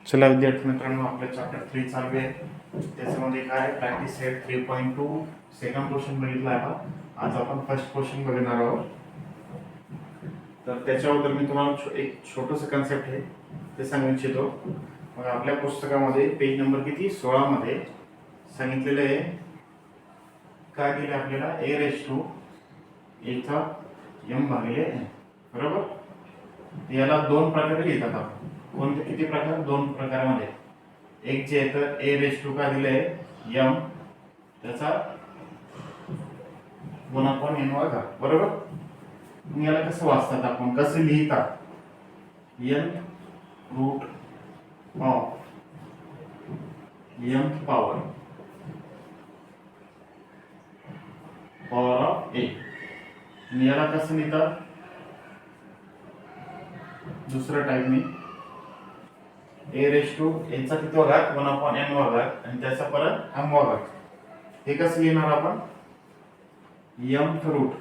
चला विद्यार्थी मित्रांनो, आपलं चॅप्टर 3 चालू आहे. त्याच्यामध्ये काय प्रॅक्टिस सेट 3.2 सेकंड क्वेश्चन बघितला आहे. आज आपण फर्स्ट क्वेश्चन बघणार आहोत. तर त्याच्याबद्दल मी तुम्हाला एक छोटंसं कन्सेप्ट आहे ते सांगू इच्छितो. मग आपल्या पुस्तकामध्ये पेज नंबर किती 16 मध्ये सांगितलेलं आहे, काय दिलं आपल्याला, a रेज टू m भागिले n. बरोबर. याला दोन प्रकारे लिहितात आपण. कोणते किती प्रकार? दोन प्रकारामध्ये. एक जे आहे तर a रेज टू काय दिले m, त्याचा 1/n वर्ग. बरोबर. मग याला कसं वाचतात आपण, कसं लिहितात? n root of m power of a. याला कसं लिहितात दुसऱ्या टाइपने, a रेज टू याचा किती घात 1/n वर्ग आणि त्याचा परत m वर्ग. हे कसं लिहिणार आपण? mth रूट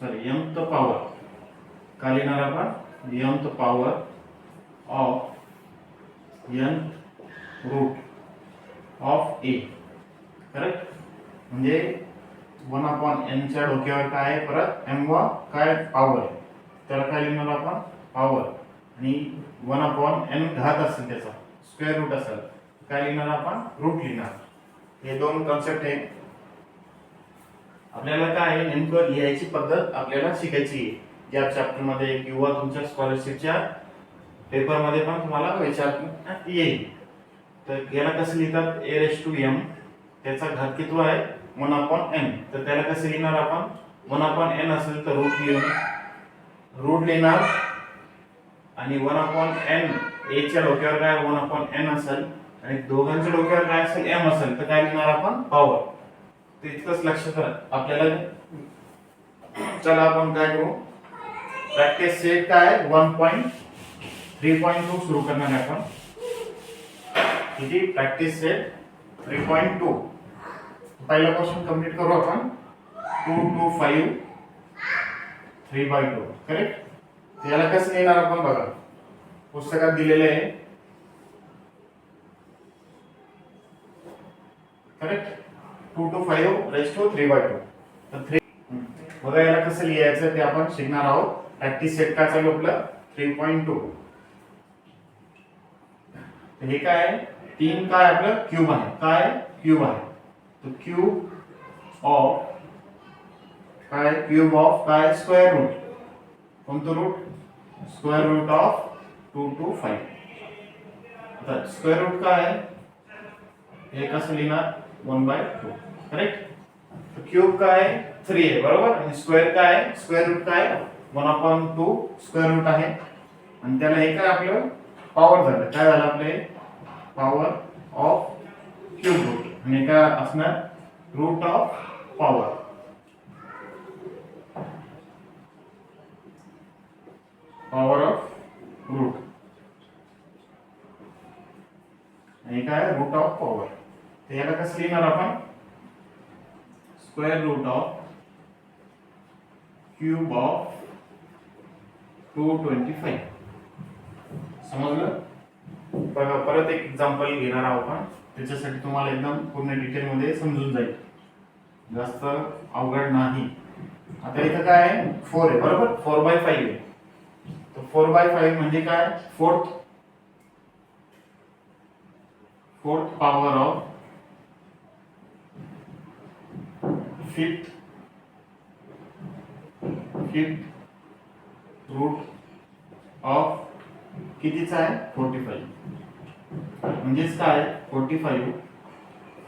mth पॉवर काय लिहिणार आपण? mth power of n root of a. Correct. म्हणजे 1/n च्या डोक्यावर काय आहे, परत m वा काय पॉवर आहे, त्याला काय लिहिणार आपण? पॉवर. आणि 1/n घात असेल, त्याचा स्क्वेअर रूट असेल, काय लिहिणार आपण? रूट लिहिणार. हे दोन कन्सेप्ट आहे. आपल्याला काय आहे, नेमकं लिहायची पद्धत आपल्याला शिकायची आहे या चॅप्टर मध्ये, किंवा तुमच्या स्कॉलरशिपच्या पेपर मध्ये पण तुम्हाला विचारण्यात येईल. तर याला कसं लिहितात? a रेज टू m, त्याचा घात किती आहे? 1/n. तर त्याला कसं लिहिणार आपण? 1/n असेल तर रूट लिहिणार, आणि 1/n a च्या डोक्यावर काय 1/n असेल, आणि दोघांच्या डोक्यावर काय असेल? m असेल, तर काय लिहिणार आपण? पॉवर. तितकंच लक्ष करा आपल्याला. चला आपण काय करू, प्रॅक्टिस सेट काय 1.3.2 सुरू करणार आहे आपण. किती? Practice set 3.2. पहिला क्वेश्चन कंप्लीट करू आपण. 2 to 5 3/2. करेक्ट. याला कसं लिहिणार आपण बघा, पुस्तकात दिलेले आहे. करेक्ट. 2 to 5 raise to 3/2. तर 3 बघा, याला कसं लिहायचं ते आपण शिकणार आहोत. प्रॅक्टिस सेट काय चालू आपलं 3.2. हे काय आहे? 3 काय आपलं क्यूब आहे. काय क्यूब आहे, तो क्यूब ऑफ काय? क्यूब ऑफ काय? Square root. कोणतं root? Square root of 2 to 5. आता स्क्वेअर रूट काय आहे, हे कसं लिहिणार? 1/2. करेक्ट. तो क्यूब काय? 3 आहे. बरोबर. आणि स्क्वेअर काय? स्क्वेअर रूट काय? 1/2 स्क्वेअर रूट आहे. आणि त्याला हे काय आपलं पॉवर झालं. काय झालं आपले? Power of cube root. आणि काय असणार? Root of power. Power of root आणि काय? Root of power. तर याला कसं लिहिणार आपण? Square root of cube of 225. समजलं? बघा, परत एक एक्झाम्पल घेणार आहोत आपण. त्याच्यासाठी तुम्हाला एकदम पूर्ण डिटेल मध्ये समजून जाईल, जास्त अवघड नाही. आता इथं काय आहे? 4 आहे. बरोबर. 4/5 आहे. तर 4/5 म्हणजे काय? Fourth power of fifth root of कितीचा आहे? 45. म्हणजेच काय? 45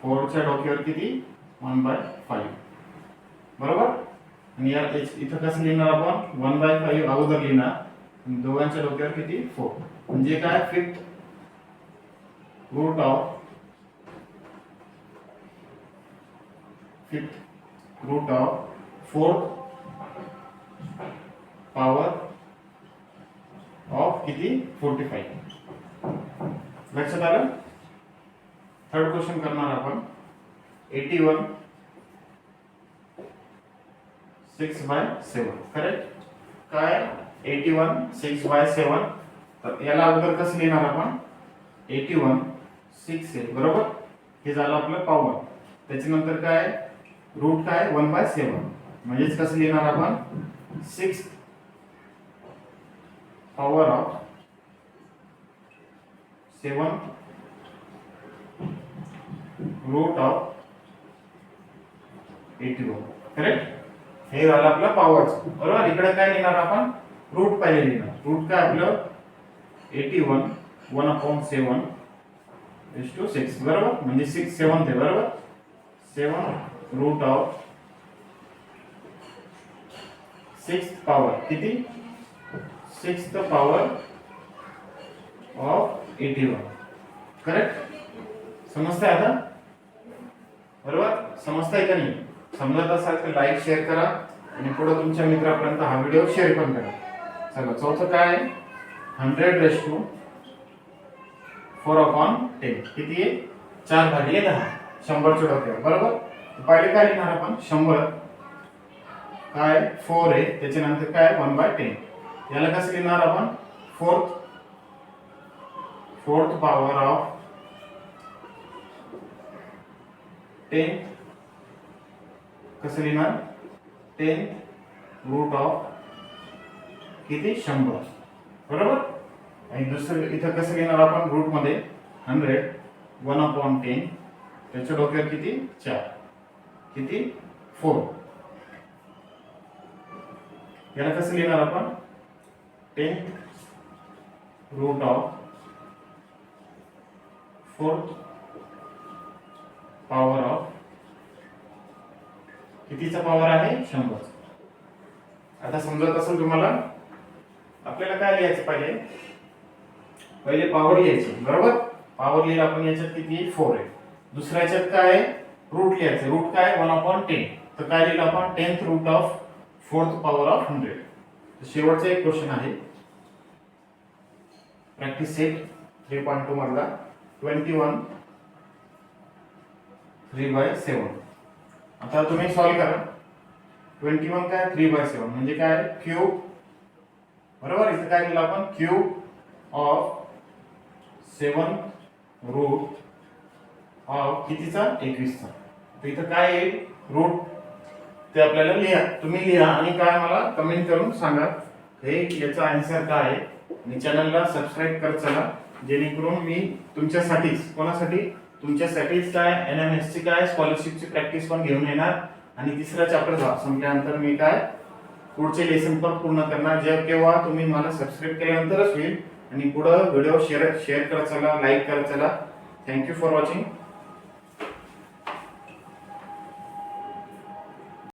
4 च्या डोक्यावर किती? 1/5. बरोबर. आणि या इथं कसं लिहिणार आपण? 1/5 अगोदर लिहिणार, दोघांच्या डोक्यावर किती? 4. म्हणजे काय? Fifth root of fourth power of किती? 45. लक्षात आलं? थर्ड क्वेश्चन करणार आपण. 81 6/7. करेक्ट. काय? 81 6/7 तर याला अगोदर कसं लिहिणार आपण 81 6 आहे बरोबर. हे झालं आपलं पॉवर. त्याच्यानंतर काय रूट काय 1/7 म्हणजेच कसं लिहिणार आपण 6 power of 7 root of 81 correct. हे झालं आपलं पॉवरचं बरोबर. इकडे काय लिहिणार आपण रूट पहिले लिहिणार. रूट काय आपलं 81 1/7 6 बरोबर म्हणजे 6 7 आहे बरोबर. 7 रूट ऑफ 6th पॉवर किती 6th पॉवर ऑफ 81 करेक्ट. समजतंय आता बरोबर. समजतंय का नाही. समजत असाल तर लाईक शेअर करा आणि पुढे तुमच्या मित्रापर्यंत हा व्हिडिओ शेअर पण करा. चला चौथं काय 100 4/10 किती आहे 4/10 100च्या डोक्यावर बरोबर. पहिले काय लिहिणार आपण 100 काय 4 आहे त्याच्यानंतर काय 1/10. याला कसं लिहिणार आपण फोर्थ पॉवर ऑफ 10 कसं लिहिणार 10 रूट ऑफ किती 100 बरोबर. आणि दुसरं इथं कसं लिहिणार आपण रूट मध्ये 100 1/10 त्याच्या डोक्यावर किती 4 किती 4. याला कसं लिहिणार आपण 10 root of 4th power of कितीचा पॉवर आहे 100. आता समजत असेल तुम्हाला आपल्याला काय लिहायचं पहिले पॉवर लिहायची बरोबर. पॉवर लिहिला आपण याच्यात किती 4 आहे. दुसऱ्या याच्यात काय रूट लिहायचं. रूट काय 1/10 तर काय लिहिलं आपण 10th route of 4th power of 100. शेवटचा एक क्वेश्चन आहे प्रॅक्टिस सेट 3.2 मधला 21 3/7. आता तुम्ही सॉल्व करा. 21 काय 3/7 म्हणजे काय क्यूब बरोबर. इथे काय लिहिलं आपण क्यूब ऑफ 7 रूट ऑफ कितीचा 21चा. तर इथं काय येईल रूट ते आपल्याला लिहा. तुम्ही लिहा आणि काय मला कमेंट करून सांगा हे याचा आन्सर काय आहे. आणि चॅनलला सबस्क्राईब करत चला जेणेकरून मी तुमच्यासाठीच कोणासाठी तुमच्यासाठीच काय NMS ची काय स्कॉलरशिपची प्रॅक्टिस पण घेऊन येणार. आणि तिसरा चॅप्टर संपल्यानंतर मी काय पुढचे लेसन पण पूर्ण करणार. जेव्हा केव्हा तुम्ही मला सबस्क्राईब केल्यानंतरच होईल. आणि पुढे व्हिडिओ शेअर करत चला लाईक करत चला. Thank you for watching.